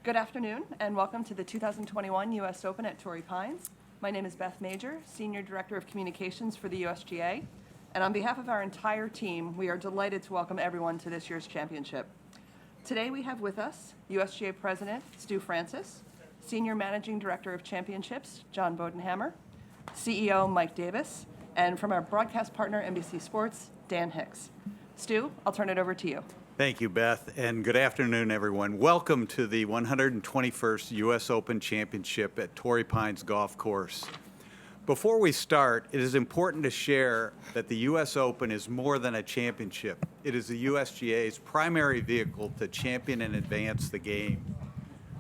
Good afternoon, and welcome to the 2021 U.S. Open at Torrey Pines. My name is Beth Major, Senior Director of Communications for the USGA, and on behalf of our entire team, we are delighted to welcome everyone to this year's championship. Today we have with us USGA President Stu Francis, Senior Managing Director of Championships John Bodenhammer, CEO Mike Davis, and from our broadcast partner NBC Sports, Dan Hicks. Stu, I'll turn it over to you. Thank you, Beth, and good afternoon, everyone. Welcome to the 121st U.S. Open Championship at Torrey Pines Golf Course. Before we start, it is important to share that the U.S. Open is more than a championship. It is the USGA's primary vehicle to champion and advance the game.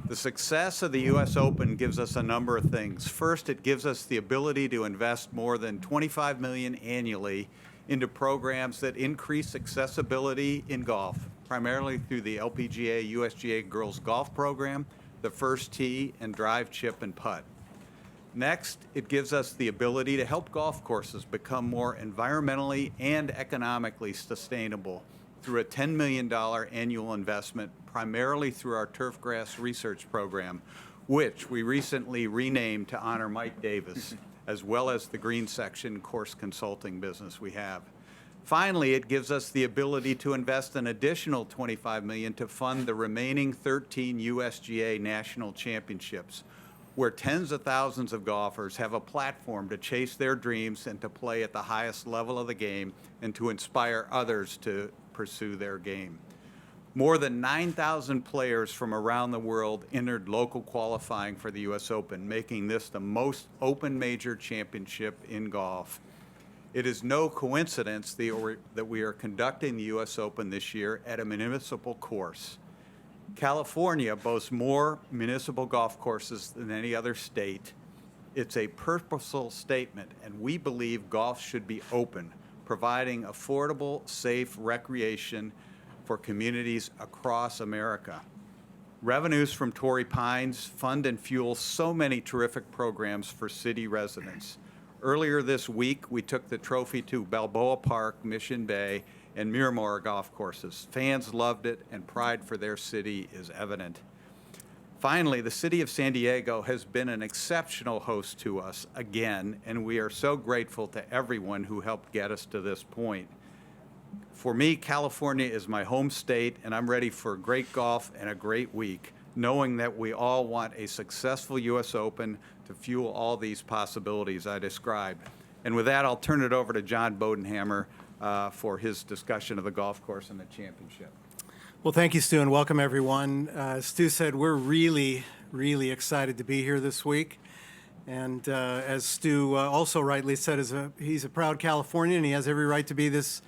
The success of the U.S. Open gives us a number of things. First, it gives us the ability to invest more than $25 million annually into programs that increase accessibility in golf, primarily through the LPGA USGA Girls Golf Program, the First Tee, and Drive, Chip, and Putt. Next, it gives us the ability to help golf courses become more environmentally and economically sustainable through a $10 million annual investment, primarily through our turfgrass research program, which we recently renamed to honor Mike Davis, as well as the green section course consulting business we have. Finally, it gives us the ability to invest an additional $25 million to fund the remaining 13 USGA national championships, where tens of thousands of golfers have a platform to chase their dreams and to play at the highest level of the game and to inspire others to pursue their game. More than 9,000 players from around the world entered local qualifying for the U.S. Open, making this the most open major championship in golf. It is no coincidence that we are conducting the U.S. Open this year at a municipal course. California boasts more municipal golf courses than any other state. It's a purposeful statement, and we believe golf should be open, providing affordable, safe recreation for communities across America. Revenues from Torrey Pines fund and fuel so many terrific programs for city residents. Earlier this week, we took the trophy to Balboa Park, Mission Bay, and Miramar golf courses. Fans loved it, and pride for their city is evident. Finally, the city of San Diego has been an exceptional host to us again, and we are so grateful to everyone who helped get us to this point. For me, California is my home state, and I'm ready for great golf and a great week, knowing that we all want a successful U.S. Open to fuel all these possibilities I described. And with that, I'll turn it over to John Bodenhammer for his discussion of the golf course and the championship. Well, thank you, Stu, and welcome, everyone. As Stu said, we're really excited to be here this week. And as Stu also rightly said, he's a proud Californian, and he has every right to be this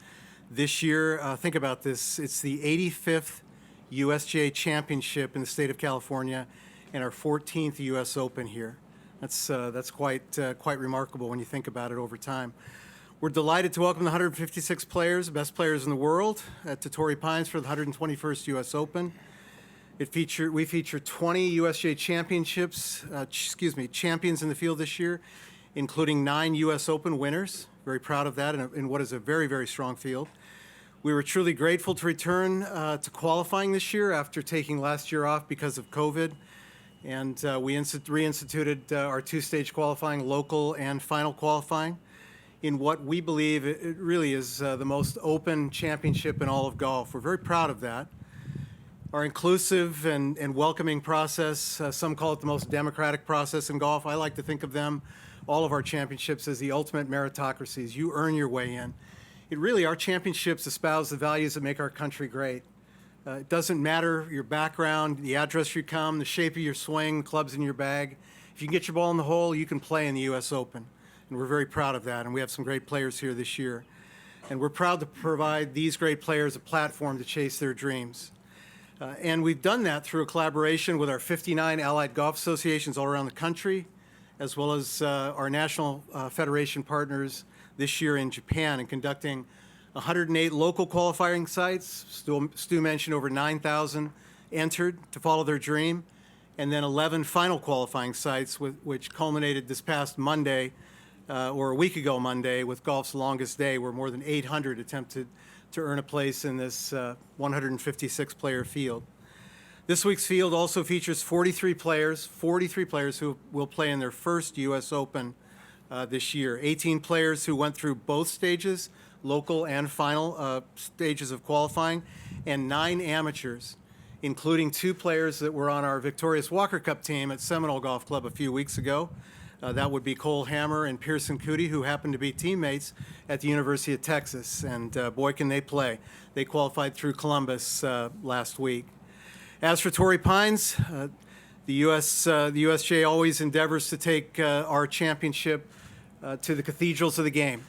year. Think about this. It's the 85th USGA Championship in the state of California and our 14th U.S. Open here. That's quite remarkable when you think about it over time. We're delighted to welcome the 156 players, the best players in the world, to Torrey Pines for the 121st U.S. Open. We feature 20 USGA champions in the field this year, including 9 U.S. Open winners. Very proud of that in what is a very strong field. We were truly grateful to return to qualifying this year after taking last year off because of COVID. And we reinstituted our 2-stage qualifying, local and final qualifying, in what we believe it really is the most open championship in all of golf. We're very proud of that. Our inclusive and welcoming process, some call it the most democratic process in golf. I like to think of them, all of our championships, as the ultimate meritocracies. You earn your way in. Our championships espouse the values that make our country great. It doesn't matter your background, the address you come, the shape of your swing, clubs in your bag. If you can get your ball in the hole, you can play in the U.S. Open. And we're very proud of that, and we have some great players here this year. And we're proud to provide these great players a platform to chase their dreams. And we've done that through a collaboration with our 59 allied golf associations all around the country, as well as our national federation partners this year in Japan, and conducting 108 local qualifying sites. Stu mentioned over 9,000 entered to follow their dream, and then 11 final qualifying sites, which culminated this past Monday, or a week ago Monday, with golf's longest day, where more than 800 attempted to earn a place in this 156-player field. This week's field also features 43 players who will play in their first U.S. Open this year. 18 players who went through both stages, local and final stages of qualifying, and 9 amateurs, including 2 players that were on our Victorious Walker Cup team at Seminole Golf Club a few weeks ago. That would be Cole Hammer and Pearson Cootie, who happen to be teammates at the University of Texas. And boy, can they play. They qualified through Columbus last week. As for Torrey Pines, the USGA always endeavors to take our championship to the cathedrals of the game,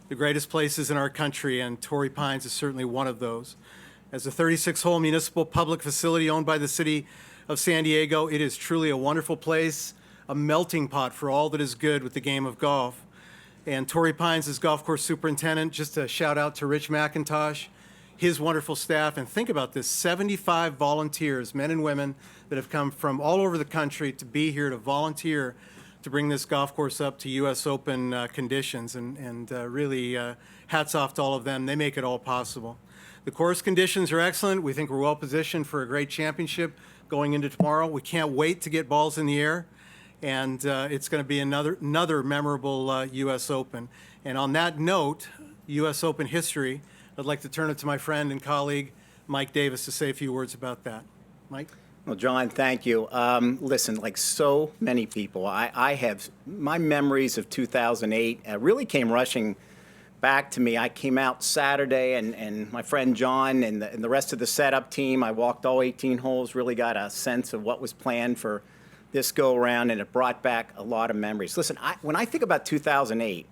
the greatest places in our country, and Torrey Pines is certainly one of those. As a 36-hole municipal public facility owned by the city of San Diego, it is truly a wonderful place, a melting pot for all that is good with the game of golf. And Torrey Pines is golf course superintendent. Just a shout out to Rich McIntosh, his wonderful staff, and think about this, 75 volunteers, men and women, that have come from all over the country to be here to volunteer to bring this golf course up to U.S. Open conditions, and really hats off to all of them. They make it all possible. The course conditions are excellent. We think we're well positioned for a great championship going into tomorrow. We can't wait to get balls in the air, and it's going to be another memorable U.S. Open. And on that note, U.S. Open history, I'd like to turn it to my friend and colleague, Mike Davis, to say a few words about that. Mike? Well, John, thank you. Listen, like so many people, I have my memories of 2008 really came rushing back to me. I came out Saturday, and my friend John and the rest of the setup team, I walked all 18 holes, really got a sense of what was planned for this go-around, and it brought back a lot of memories. Listen, when I think about 2008,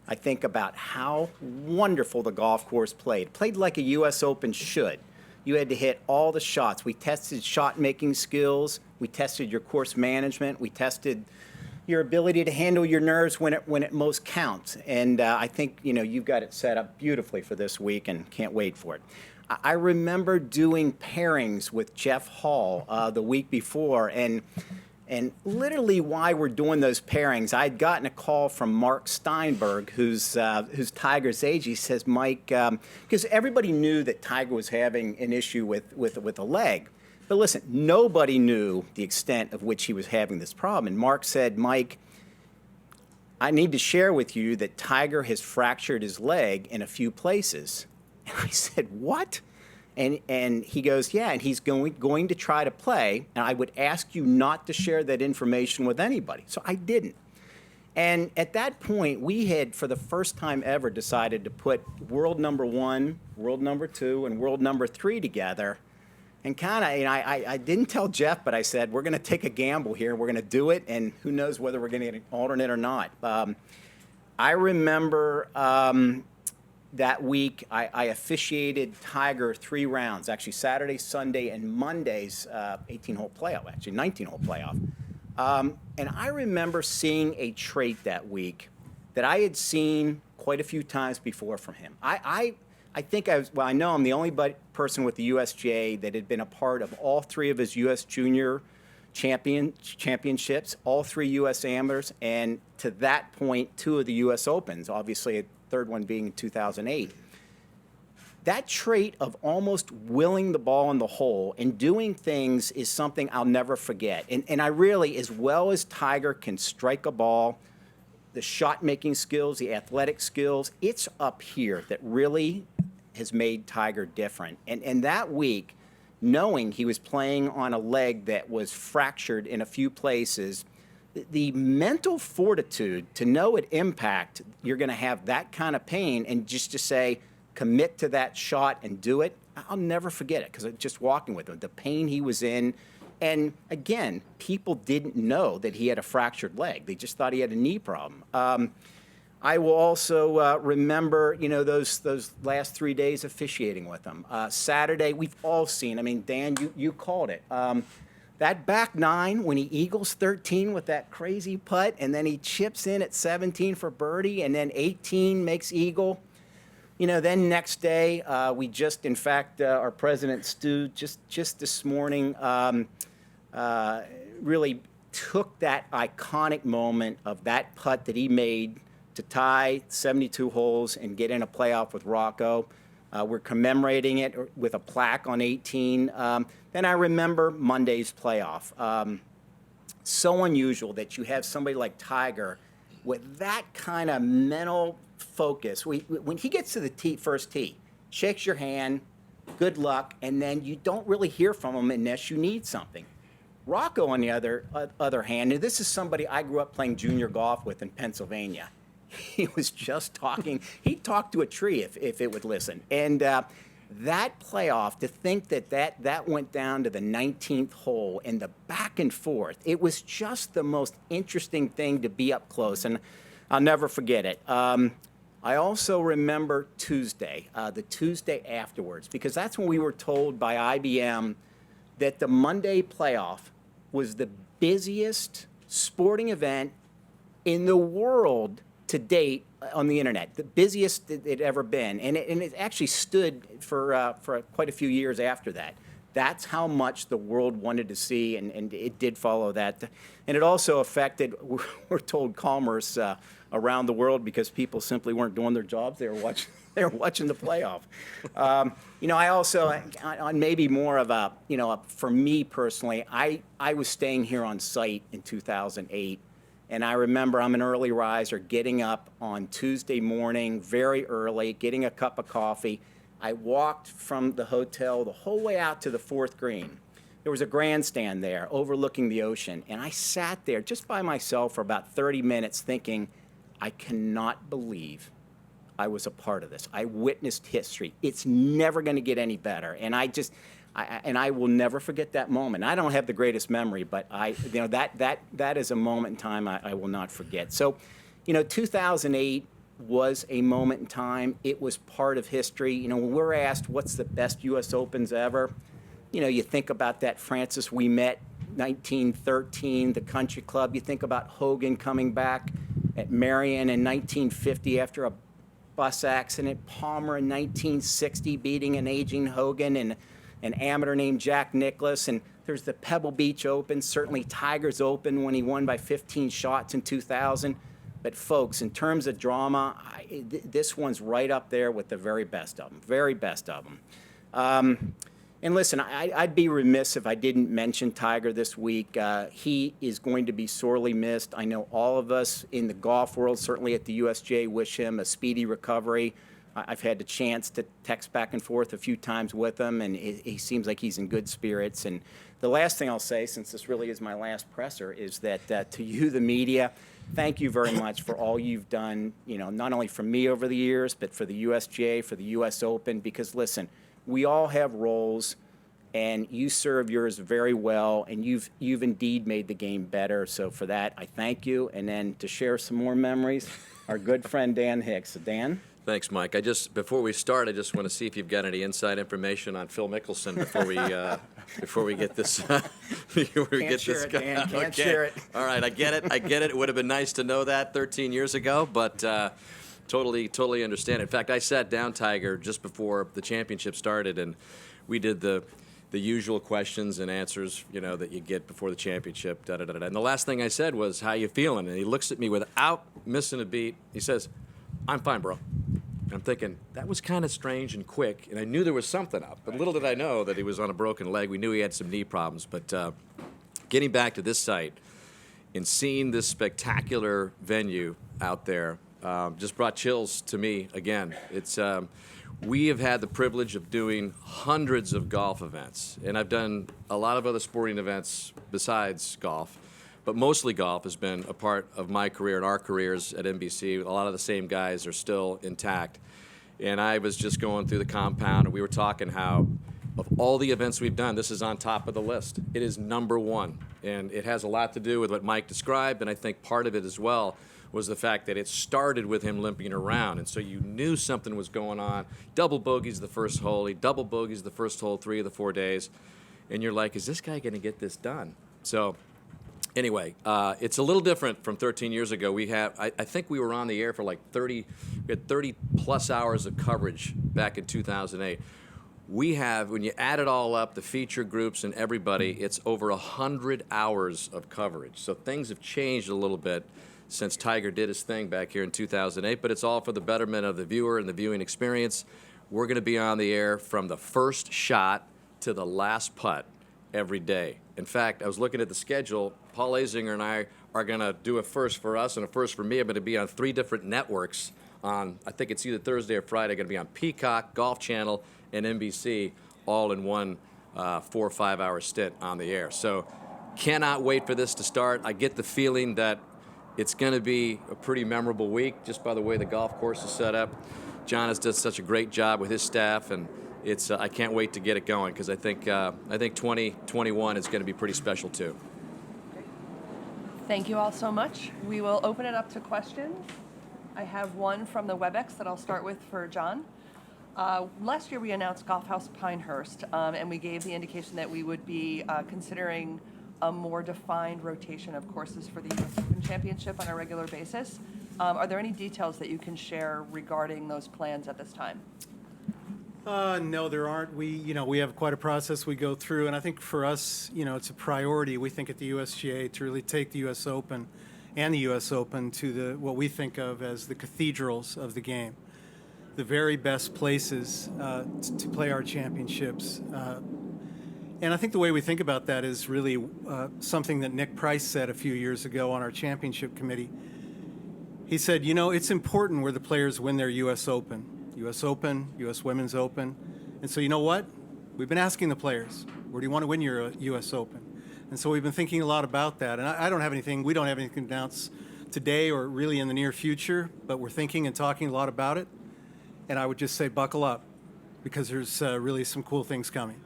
I think about how wonderful the golf course played. It played like a U.S. Open should. You had to hit all the shots. We tested shot-making skills. We tested your course management. We tested your ability to handle your nerves when it most counts. And I think you've got it set up beautifully for this week, and can't wait for it. I remember doing pairings with Jeff Hall the week before, and literally why we're doing those pairings, I'd gotten a call from Mark Steinberg, who's Tiger's age. He says, Mike, because everybody knew that Tiger was having an issue with a leg. But listen, nobody knew the extent of which he was having this problem. And Mark said, Mike, I need to share with you that Tiger has fractured his leg in a few places. And I said, what? And he goes, yeah, and he's going to try to play, and I would ask you not to share that information with anybody. So I didn't. And at that point, we had, for the first time ever, decided to put world number 1, world number 2, and world number 3 together. And kind of, I didn't tell Jeff, but I said, we're going to take a gamble here. We're going to do it, and who knows whether we're going to get an alternate or not. I remember that week, I officiated Tiger 3 rounds, actually Saturday, Sunday, and Monday's 18-hole playoff, actually 19-hole playoff. And I remember seeing a trait that week that I had seen quite a few times before from him. I think I know I'm the only person with the USGA that had been a part of all 3 of his U.S. Junior championships, all 3 U.S. Amateurs, and to that point, 2 of the U.S. Opens, obviously a third one being in 2008. That trait of almost willing the ball in the hole and doing things is something I'll never forget. And I really, as well as Tiger can strike a ball, the shot-making skills, the athletic skills, it's up here that really has made Tiger different. And that week, knowing he was playing on a leg that was fractured in a few places, the mental fortitude to know at impact you're going to have that kind of pain, and just to say, commit to that shot and do it, I'll never forget it, because just walking with him, the pain he was in. And again, people didn't know that he had a fractured leg. They just thought he had a knee problem. I will also remember, those last 3 days officiating with him. Saturday, we've all seen, Dan, you called it. That back 9, when he eagles 13 with that crazy putt, and then he chips in at 17 for birdie, and then 18 makes eagle. Then next day, we just, in fact, our president, Stu, just this morning, really took that iconic moment of that putt that he made to tie 72 holes and get in a playoff with Rocco. We're commemorating it with a plaque on 18. Then I remember Monday's playoff. So unusual that you have somebody like Tiger with that kind of mental focus. When he gets to the first tee, shakes your hand, good luck, and then you don't really hear from him unless you need something. Rocco, on the other hand, and this is somebody I grew up playing junior golf with in Pennsylvania. He was just talking. He'd talk to a tree if it would listen. And that playoff, to think that went down to the 19th hole and the back and forth, it was just the most interesting thing to be up close, and I'll never forget it. I also remember Tuesday, the Tuesday afterwards, because that's when we were told by IBM that the Monday playoff was the busiest sporting event in the world to date on the internet, the busiest it ever been, and it actually stood for quite a few years after that. That's how much the world wanted to see, and it did follow that. And it also affected, we're told, commerce around the world because people simply weren't doing their jobs. They were watching the playoff. I also, on maybe more of a, for me personally, I was staying here on site in 2008. And I remember I'm an early riser, getting up on Tuesday morning, very early, getting a cup of coffee. I walked from the hotel the whole way out to the fourth green. There was a grandstand there overlooking the ocean. And I sat there just by myself for about 30 minutes thinking, I cannot believe I was a part of this. I witnessed history. It's never going to get any better. And I will never forget that moment. I don't have the greatest memory, but that is a moment in time I will not forget. So, 2008 was a moment in time. It was part of history. When we're asked what's the best U.S. Opens ever, you think about that Francis we met 1913, the Country Club. You think about Hogan coming back at Marion in 1950 after a bus accident. Palmer in 1960 beating an aging Hogan and an amateur named Jack Nicklaus, and there's the Pebble Beach Open, certainly Tiger's Open when he won by 15 shots in 2000. But folks, in terms of drama, this one's right up there with the very best of them, and listen, I'd be remiss if I didn't mention Tiger this week. He is going to be sorely missed. I know all of us in the golf world, certainly at the USGA, wish him a speedy recovery. I've had the chance to text back and forth a few times with him, and he seems like he's in good spirits. And the last thing I'll say, since this really is my last presser, is that to you, the media, thank you very much for all you've done, not only for me over the years, but for the USGA, for the U.S. Open, because, listen, we all have roles, and you serve yours very well, and you've indeed made the game better. So for that, I thank you. And then to share some more memories, our good friend Dan Hicks. So Dan? Thanks, Mike. Before we start, I just want to see if you've got any inside information on Phil Mickelson before we get this. Can't share it, Dan. Can't share it. All right, I get it. It would have been nice to know that 13 years ago, but totally understand. In fact, I sat down Tiger just before the championship started, and we did the usual questions and answers, that you get before the championship. And the last thing I said was, "How you feeling?" And he looks at me without missing a beat. He says, "I'm fine, bro." And I'm thinking, that was kind of strange and quick, and I knew there was something up. But little did I know that he was on a broken leg. We knew he had some knee problems. But getting back to this site and seeing this spectacular venue out there just brought chills to me again. We have had the privilege of doing hundreds of golf events, and I've done a lot of other sporting events besides golf. But mostly golf has been a part of my career and our careers at NBC. A lot of the same guys are still intact. And I was just going through the compound, and we were talking how, of all the events we've done, this is on top of the list. It is number one. And it has a lot to do with what Mike described, and I think part of it as well was the fact that it started with him limping around. And so you knew something was going on. Double bogeys the first hole. He double bogeys the first hole 3 of the 4 days. And you're like, is this guy going to get this done? So anyway, it's a little different from 13 years ago. I think we were on the air for like 30 plus hours of coverage back in 2008. We have, when you add it all up, the feature groups and everybody, it's over 100 hours of coverage. So things have changed a little bit since Tiger did his thing back here in 2008, but it's all for the betterment of the viewer and the viewing experience. we're going to be on the air from the first shot to the last putt every day. In fact, I was looking at the schedule. Paul Azinger and I are going to do a first for us and a first for me. I'm going to be on 3 different networks on, I think it's either Thursday or Friday. I'm going to be on Peacock, Golf Channel, and NBC, all in one 4 or 5 hour stint on the air. So cannot wait for this to start. I get the feeling that it's going to be a pretty memorable week just by the way the golf course is set up. John has done such a great job with his staff, and it's I can't wait to get it going because I think 2021 is going to be pretty special too. Thank you all so much. We will open it up to questions. I have one from the WebEx that I'll start with for John. Last year we announced Golf House Pinehurst, and we gave the indication that we would be considering a more defined rotation of courses for the US Open Championship on a regular basis. Are there any details that you can share regarding those plans at this time? No, there aren't. We have quite a process we go through, and I think for us, it's a priority. We think at the USGA to really take the US Open and the US Open to what we think of as the cathedrals of the game, the very best places to play our championships. And I think the way we think about that is really something that Nick Price said a few years ago on our championship committee. He said, it's important where the players win their US Open, US Women's Open. And so you know what? We've been asking the players, where do you want to win your US Open? And so we've been thinking a lot about that. And we don't have anything to announce today or really in the near future, but we're thinking and talking a lot about it. And I would just say buckle up because there's really some cool things coming.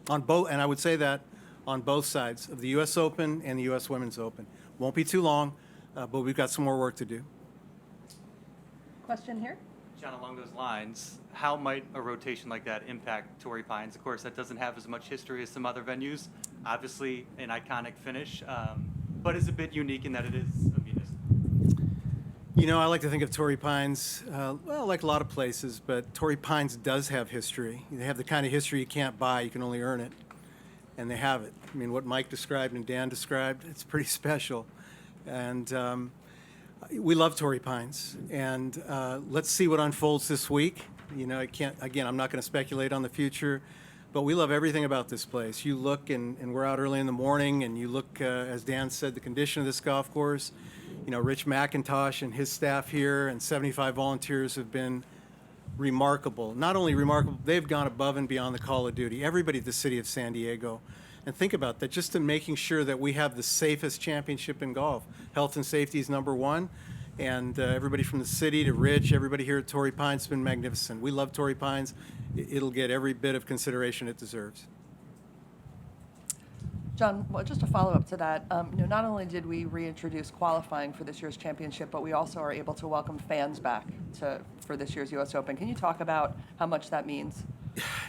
On both, and I would say that on both sides of the U.S. Open and the U.S. Women's Open. Won't be too long, but we've got some more work to do. Question here? John, along those lines, how might a rotation like that impact Torrey Pines? Of course, that doesn't have as much history as some other venues. Obviously, an iconic finish, but is a bit unique in that it is a municipal. I like to think of Torrey Pines, like a lot of places, but Torrey Pines does have history. They have the kind of history you can't buy, you can only earn it, and they have it. I mean, what Mike described and Dan described, it's pretty special. And we love Torrey Pines, and let's see what unfolds this week. I'm not going to speculate on the future, but we love everything about this place. You look, and we're out early in the morning, and you look, as Dan said, the condition of this golf course. Rich McIntosh and his staff here and 75 volunteers have been remarkable. Not only remarkable, they've gone above and beyond the call of duty. Everybody at the city of San Diego. And think about that, just in making sure that we have the safest championship in golf. Health and safety is number one. And everybody from the city to Rich, everybody here at Torrey Pines has been magnificent. We love Torrey Pines. It'll get every bit of consideration it deserves. John, well, just a follow-up to that, not only did we reintroduce qualifying for this year's championship, but we also are able to welcome fans back for this year's U.S. Open. Can you talk about how much that means?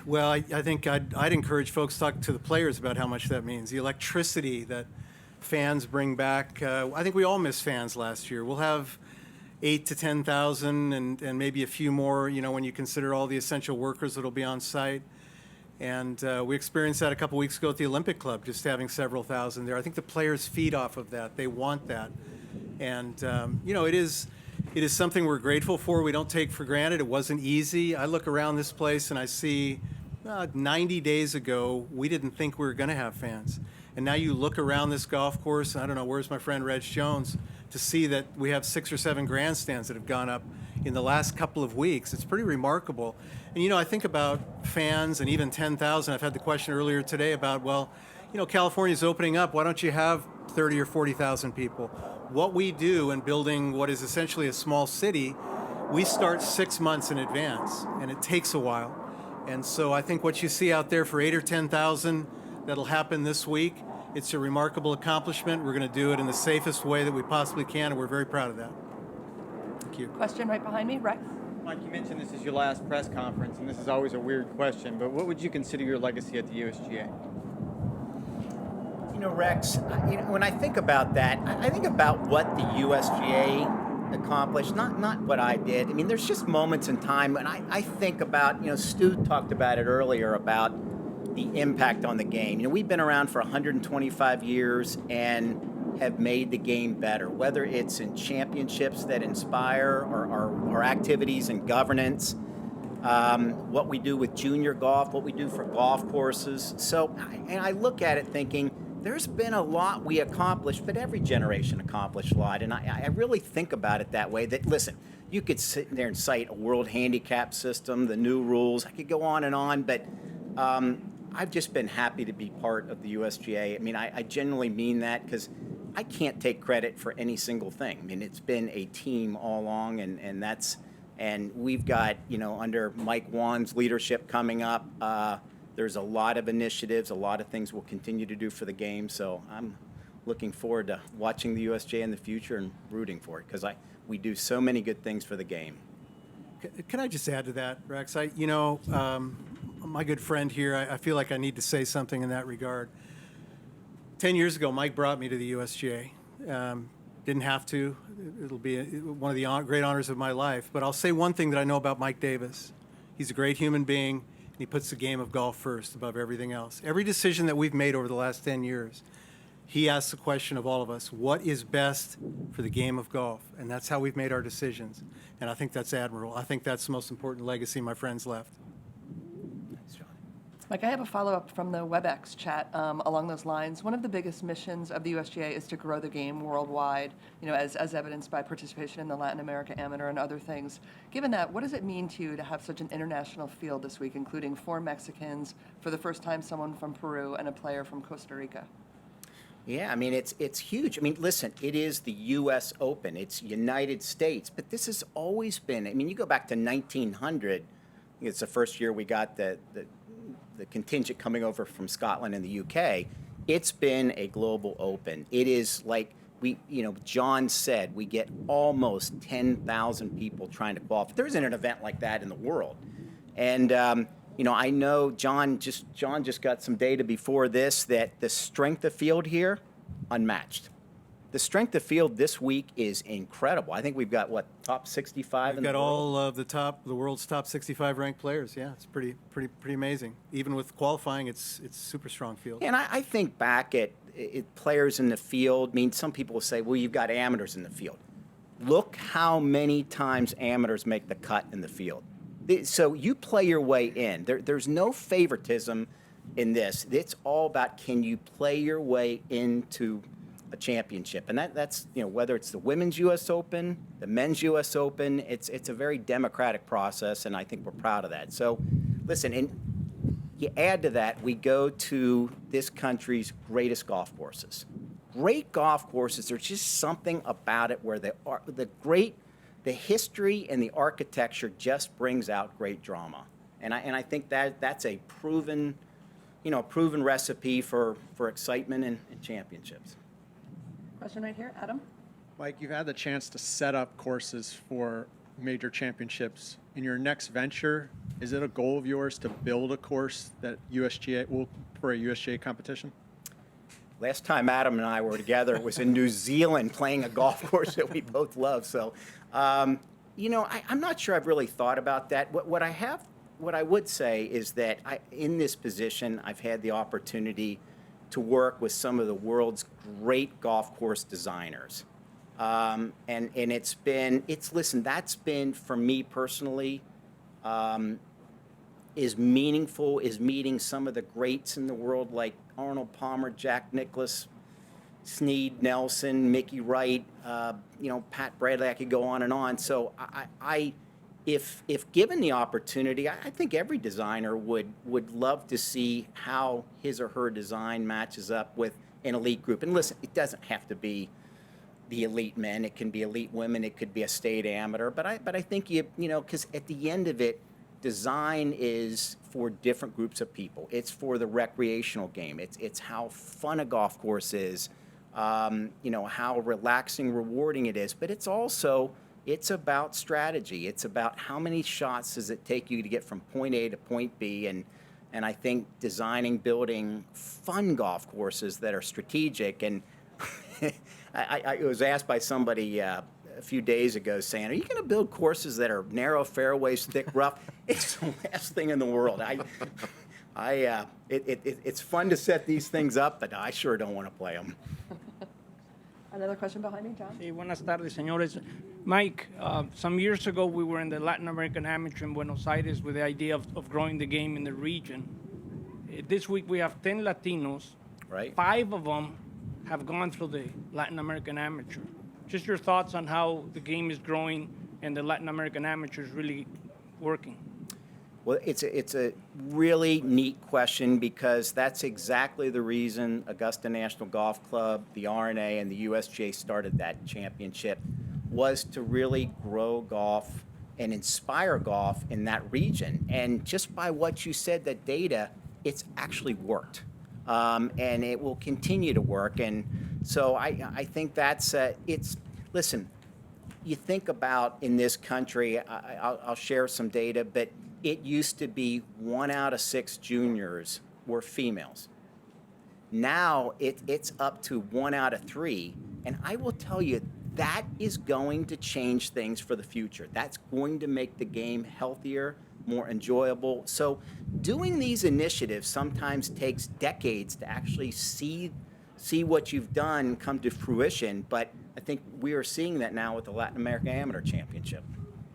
Well, I think I'd encourage folks to talk to the players about how much that means. The electricity that fans bring back. I think we all missed fans last year. We'll have 8,000 to 10,000 and maybe a few more, when you consider all the essential workers that'll be on site. And we experienced that a couple weeks ago at the Olympic Club, just having several thousand there. I think the players feed off of that. They want that. And, it is something we're grateful for. We don't take for granted. It wasn't easy. I look around this place and I see 90 days ago, we didn't think we were going to have fans. And now you look around this golf course, and I don't know, where's my friend Reg Jones, to see that we have 6 or 7 grandstands that have gone up in the last couple of weeks. It's pretty remarkable. And, I think about fans and even 10,000. I've had the question earlier today about, California's opening up. Why don't you have 30 or 40,000 people? What we do in building what is essentially a small city, we start 6 months in advance, and it takes a while. And so I think what you see out there for 8 or 10,000 that'll happen this week, it's a remarkable accomplishment. We're going to do it in the safest way that we possibly can, and we're very proud of that. Thank you. Question right behind me, Rex. Mike, you mentioned this is your last press conference, and this is always a weird question, but what would you consider your legacy at the USGA? Rex, when I think about that, I think about what the USGA accomplished, not what I did. I mean, there's just moments in time when I think about, Stu talked about it earlier, about the impact on the game. We've been around for 125 years and have made the game better, whether it's in championships that inspire or activities in governance. what we do with junior golf, what we do for golf courses. So, and I look at it thinking, there's been a lot we accomplished, but every generation accomplished a lot. And I really think about it that way, that, listen, you could sit there and cite a world handicap system, the new rules. I could go on, but I've just been happy to be part of the USGA. I mean, I genuinely mean that, because I can't take credit for any single thing. I mean, it's been a team all along, and we've got, under Mike Wan's leadership coming up, there's a lot of initiatives, a lot of things we'll continue to do for the game. So I'm looking forward to watching the USGA in the future and rooting for it, because we do so many good things for the game. Can I just add to that, Rex? My good friend here, I feel like I need to say something in that regard. 10 years ago, Mike brought me to the USGA. Didn't have to. It'll be one of the great honors of my life. But I'll say one thing that I know about Mike Davis. He's a great human being, and he puts the game of golf first above everything else. Every decision that we've made over the last 10 years, he asks the question of all of us, what is best for the game of golf? And that's how we've made our decisions. And I think that's admirable. I think that's the most important legacy my friends left. Mike, I have a follow-up from the WebEx chat along those lines. One of the biggest missions of the USGA is to grow the game worldwide, as evidenced by participation in the Latin America Amateur and other things. Given that, what does it mean to you to have such an international field this week, including 4 Mexicans, for the first time someone from Peru, and a player from Costa Rica? Yeah, I mean, it's huge. I mean, listen, it is the U.S. Open. It's United States. But this has always been, I mean, you go back to 1900, it's the first year we got the contingent coming over from Scotland and the UK. It's been a global open. It is like John said, we get almost 10,000 people trying to qualify. There isn't an event like that in the world. And, I know John just got some data before this that the strength of field here, unmatched. The strength of field this week is incredible. I think we've got, top 65 We've in the got world? all of the world's top 65 ranked players. Yeah, it's pretty amazing. Even with qualifying, it's super strong field. And I think back at players in the field. I mean, some people will say, well, you've got amateurs in the field. Look how many times amateurs make the cut in the field. So you play your way in. There's no favoritism in this. It's all about, can you play your way into a championship? And that's whether it's the women's U.S. Open, the men's U.S. Open, it's a very democratic process, and I think we're proud of that. So listen, and you add to that, we go to this country's greatest golf courses. Great golf courses, there's just something about it where the history and the architecture just brings out great drama. And I think that's a proven recipe for excitement and championships. Question right here, Adam. Mike, you've had the chance to set up courses for major championships. In your next venture, is it a goal of yours to build a course that USGA will for a USGA competition? Last time Adam and I were together, it was in New Zealand playing a golf course that we both love. So, I'm not sure I've really thought about that. What I would say is that in this position, I've had the opportunity to work with some of the world's great golf course designers. And that's been, for me personally, is meaningful, is meeting some of the greats in the world like Arnold Palmer, Jack Nicklaus, Snead, Nelson, Mickey Wright, Pat Bradley. I could go on and on. So if given the opportunity, I think every designer would love to see how his or her design matches up with an elite group. And listen, it doesn't have to be the elite men. It can be elite women. It could be a state amateur. But I think because at the end of it, design is for different groups of people. It's for the recreational game. It's how fun a golf course is, how relaxing, rewarding it is. But it's about strategy. It's about how many shots does it take you to get from point A to point B. And I think building fun golf courses that are strategic. And I was asked by somebody a few days ago saying, are you going to build courses that are narrow fairways, thick rough? It's the last thing in the world. It's fun to set these things up, but I sure don't want to play them. Another question behind me, John. Sí, buenas tardes, señores. Mike, some years ago we were in the Latin American Amateur in Buenos Aires with the idea of growing the game in the region. This week we have 10 Latinos. Right. 5 of them have gone through the Latin American Amateur. Just your thoughts on how the game is growing and the Latin American Amateur is really working. Well, it's a really neat question because that's exactly the reason Augusta National Golf Club, the RNA, and the USGA started that championship, was to really grow golf and inspire golf in that region. And just by what you said, that data, it's actually worked. And it will continue to work. And so I think that's, listen, you think about in this country, I'll share some data, but it used to be 1 out of 6 juniors were females. Now it's up to 1 out of 3. And I will tell you, that is going to change things for the future. That's going to make the game healthier, more enjoyable. So doing these initiatives sometimes takes decades to actually see what you've done come to fruition. But I think we are seeing that now with the Latin American Amateur Championship.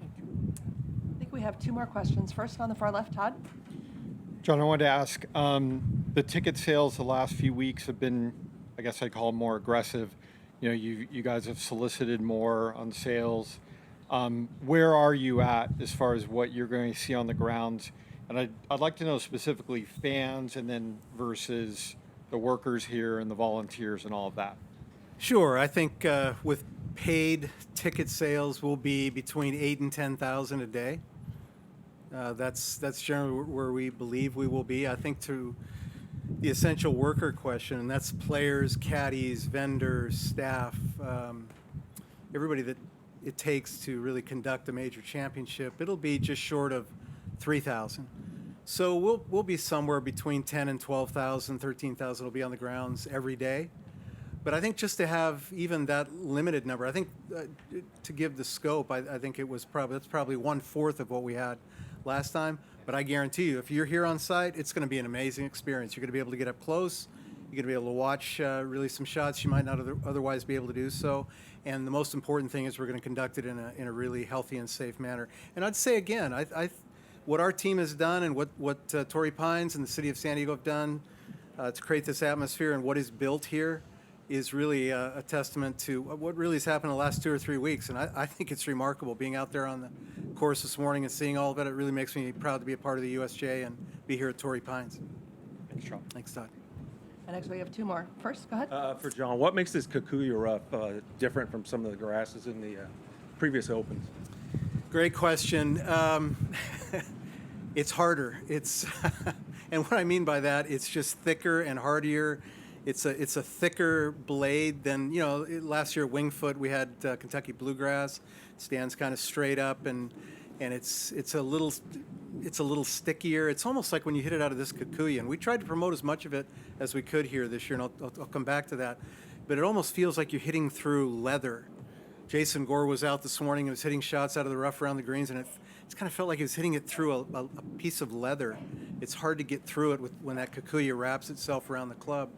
I think we have 2 more questions. First on the far left, Todd. John, I wanted to ask, the ticket sales the last few weeks have been, I guess I'd call them more aggressive. You know, you guys have solicited more on sales. Where are you at as far as what you're going to see on the grounds? And I'd like to know specifically fans and then versus the workers here and the volunteers and all of that. Sure. I think with paid ticket sales will be between 8,000 and 10,000 a day. That's generally where we believe we will be. I think to the essential worker question, and that's players, caddies, vendors, staff, everybody that it takes to really conduct a major championship, it'll be just short of 3,000. So we'll be somewhere between 10 and 12,000, 13,000 will be on the grounds every day. But I think just to have even that limited number, I think to give the scope, I think that's probably 1/4 of what we had last time. But I guarantee you, if you're here on site, it's going to be an amazing experience. You're going to be able to get up close. You're going to be able to watch really some shots you might not otherwise be able to do so. And the most important thing is we're going to conduct it in a really healthy and safe manner. And I'd say again, what our team has done and what Torrey Pines and the city of San Diego have done to create this atmosphere and what is built here is really a testament to what really has happened in the last 2 or 3 weeks. And I think it's remarkable being out there on the course this morning and seeing all of it. It really makes me proud to be a part of the USGA and be here at Torrey Pines. Thanks, John. Thanks, Todd. And actually, we have 2 more. First, go ahead. For John, what makes this Kikuyu rough different from some of the grasses in the previous Opens? Great question. It's harder. It's and what I mean by that, it's just thicker and hardier. It's a thicker blade than, last year at Wingfoot we had Kentucky Bluegrass. It stands kind of straight up and it's a little stickier. It's almost like when you hit it out of this Kikuyu. And we tried to promote as much of it as we could here this year, and I'll come back to that. But it almost feels like you're hitting through leather. Jason Gore was out this morning and was hitting shots out of the rough around the greens, and it's kind of felt like he was hitting it through a piece of leather. It's hard to get through it when that Kikuyu wraps itself around the club.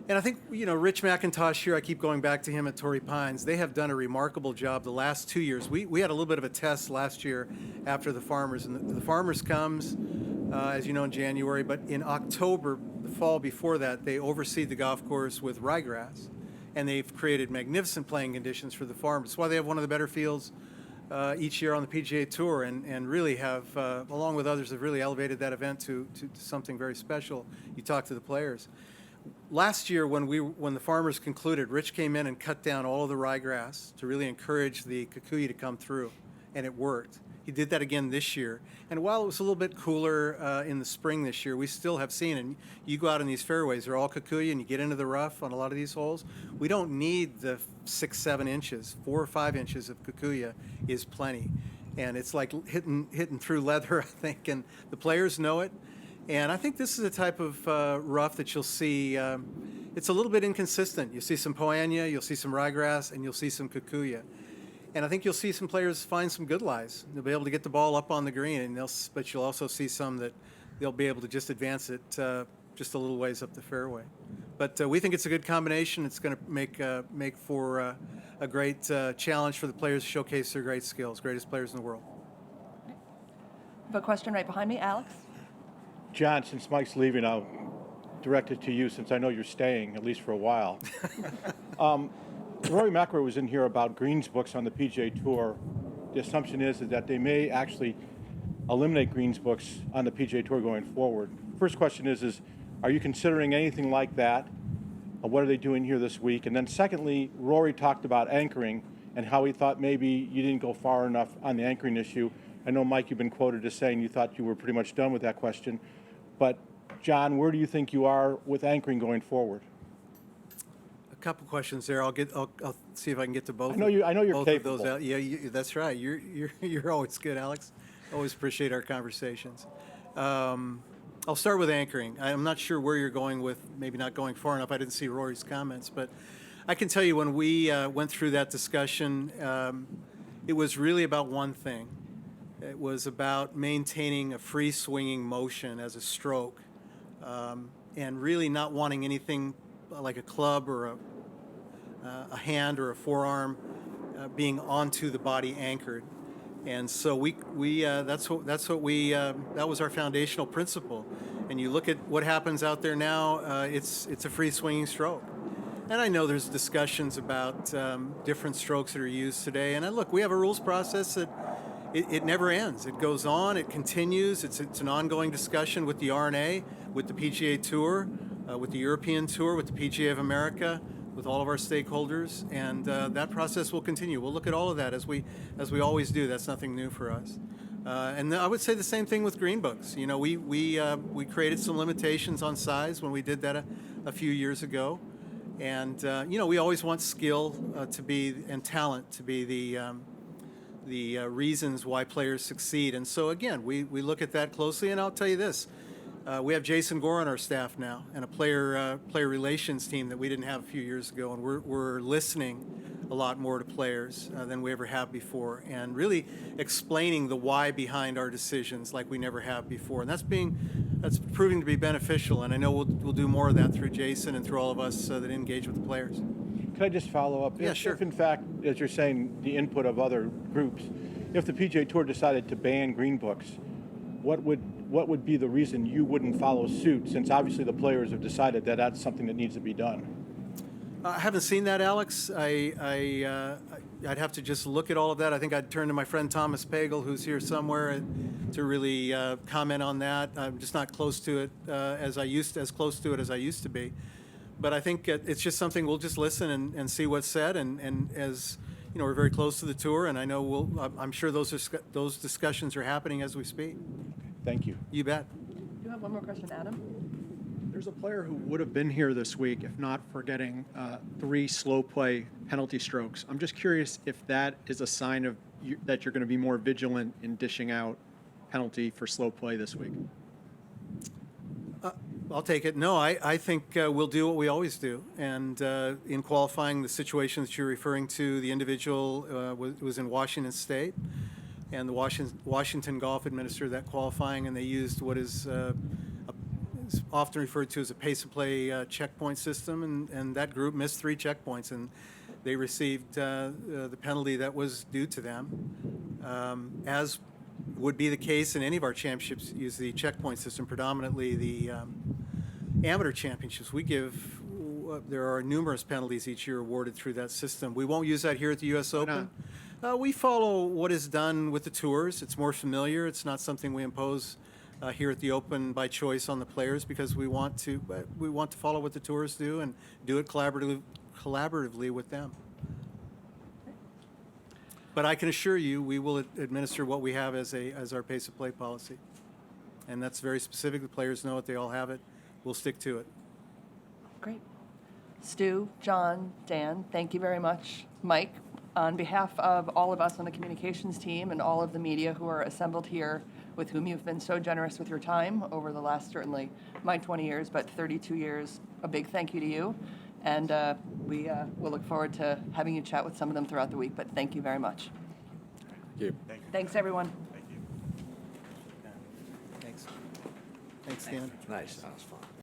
And I think, Rich McIntosh here, I keep going back to him at Torrey Pines. They have done a remarkable job the last 2 years. We had a little bit of a test last year after the Farmers. And the Farmers comes, as you know, in January. But in October, the fall before that, they overseed the golf course with ryegrass. And they've created magnificent playing conditions for the Farmers. That's why they have one of the better fields each year on the PGA Tour. And really have, along with others, have really elevated that event to something very special. You talk to the players. Last year, when the Farmers concluded, Rich came in and cut down all of the ryegrass to really encourage the Kikuyu to come through, and it worked. He did that again this year. And while it was a little bit cooler in the spring this year, we still have seen, and you go out in these fairways, they're all Kikuyu, and you get into the rough on a lot of these holes. We don't need the 6-7 inches. 4 or 5 inches of Kikuyu is plenty. And it's like hitting through leather, I think, and the players know it. And I think this is a type of rough that you'll see. It's a little bit inconsistent. You'll see some Poanya, you'll see some ryegrass, and you'll see some Kikuyu. And I think you'll see some players find some good lies. They'll be able to get the ball up on the green, but you'll also see some that they'll be able to just advance it just a little ways up the fairway. But we think it's a good combination. It's going to make for a great challenge for the players to showcase their great skills, greatest players in the world. I have a question right behind me. Alex? John, since Mike's leaving, I'll direct it to you since I know you're staying, at least for a while. Rory McIlroy was in here about greens books on the PGA Tour. The assumption is that they may actually eliminate greens books on the PGA Tour going forward. First question is are you considering anything like that? What are they doing here this week? And then secondly, Rory talked about anchoring and how he thought maybe you didn't go far enough on the anchoring issue. I know, Mike, you've been quoted as saying you thought you were pretty much done with that question. But, John, where do you think you are with anchoring going forward? A couple questions there. I'll see if I can get to both. I know you're both capable. of those. Yeah, that's right. You're always good, Alex. Always appreciate our conversations. I'll start with anchoring. I'm not sure where you're going with maybe not going far enough. I didn't see Rory's comments, but I can tell you when we went through that discussion, it was really about one thing. It was about maintaining a free swinging motion as a stroke, and really not wanting anything like a club or a hand or a forearm being onto the body anchored. And so that was our foundational principle. And you look at what happens out there now, it's a free swinging stroke. And I know there's discussions about different strokes that are used today. And look, we have a rules process that it never ends. It goes on, it continues. It's an ongoing discussion with the R&A, with the PGA Tour, with the European Tour, with the PGA of America, with all of our stakeholders, and that process will continue. We'll look at all of that as we always do. That's nothing new for us. And I would say the same thing with green books. You know, we created some limitations on size when we did that a few years ago, and you know, we always want skill to be and talent to be the reasons why players succeed. And so again, we look at that closely. And I'll tell you this. We have Jason Gore on our staff now, and a player relations team that we didn't have a few years ago, and we're listening a lot more to players than we ever have before, and really explaining the why behind our decisions like we never have before, and that's proving to be beneficial. And I know we'll do more of that through Jason and through all of us that engage with the players. Could I just follow up? Yeah, sure. If in fact, as you're saying, the input of other groups, if the PGA Tour decided to ban green books, what would be the reason you wouldn't follow suit, since obviously the players have decided that that's something that needs to be done? I haven't seen that, Alex. I'd have to just look at all of that. I think I'd turn to my friend Thomas Pagel, who's here somewhere, to really comment on that. I'm just not close to it as close to it as I used to be. But I think it's just something we'll just listen and see what's said. And as you know, we're very close to the tour, and I know I'm sure those discussions are happening as we speak. Thank you. You bet. You have one more question, Adam? There's a player who would have been here this week if not for getting 3 slow play penalty strokes. I'm just curious if that is a sign of that you're going to be more vigilant in dishing out penalty for slow play this week. I'll take it. No, I think we'll do what we always do. And in qualifying, the situation that you're referring to, the individual was in Washington State, and the Washington Golf administered that qualifying, and they used what is often referred to as a pace of play checkpoint system, and that group missed 3 checkpoints, and they received the penalty that was due to them. As would be the case in any of our championships, use the checkpoint system, predominantly the amateur championships. There are numerous penalties each year awarded through that system. We won't use that here at the U.S. Open. We follow what is done with the tours. It's more familiar. It's not something we impose here at the Open by choice on the players, because we want to follow what the tours do and do it collaboratively with them. But I can assure you, we will administer what we have as our pace of play policy, and that's very specific. The players know it; they all have it. We'll stick to it. Great. Stu, John, Dan, thank you very much. Mike, on behalf of all of us on the communications team and all of the media who are assembled here, with whom you've been so generous with your time over the last, certainly my 20 years, but 32 years, a big thank you to you. And we'll look forward to having you chat with some of them throughout the week, but thank you very much. Thank you. Thanks, everyone. Thanks. Thanks, Dan. Nice. That was fun.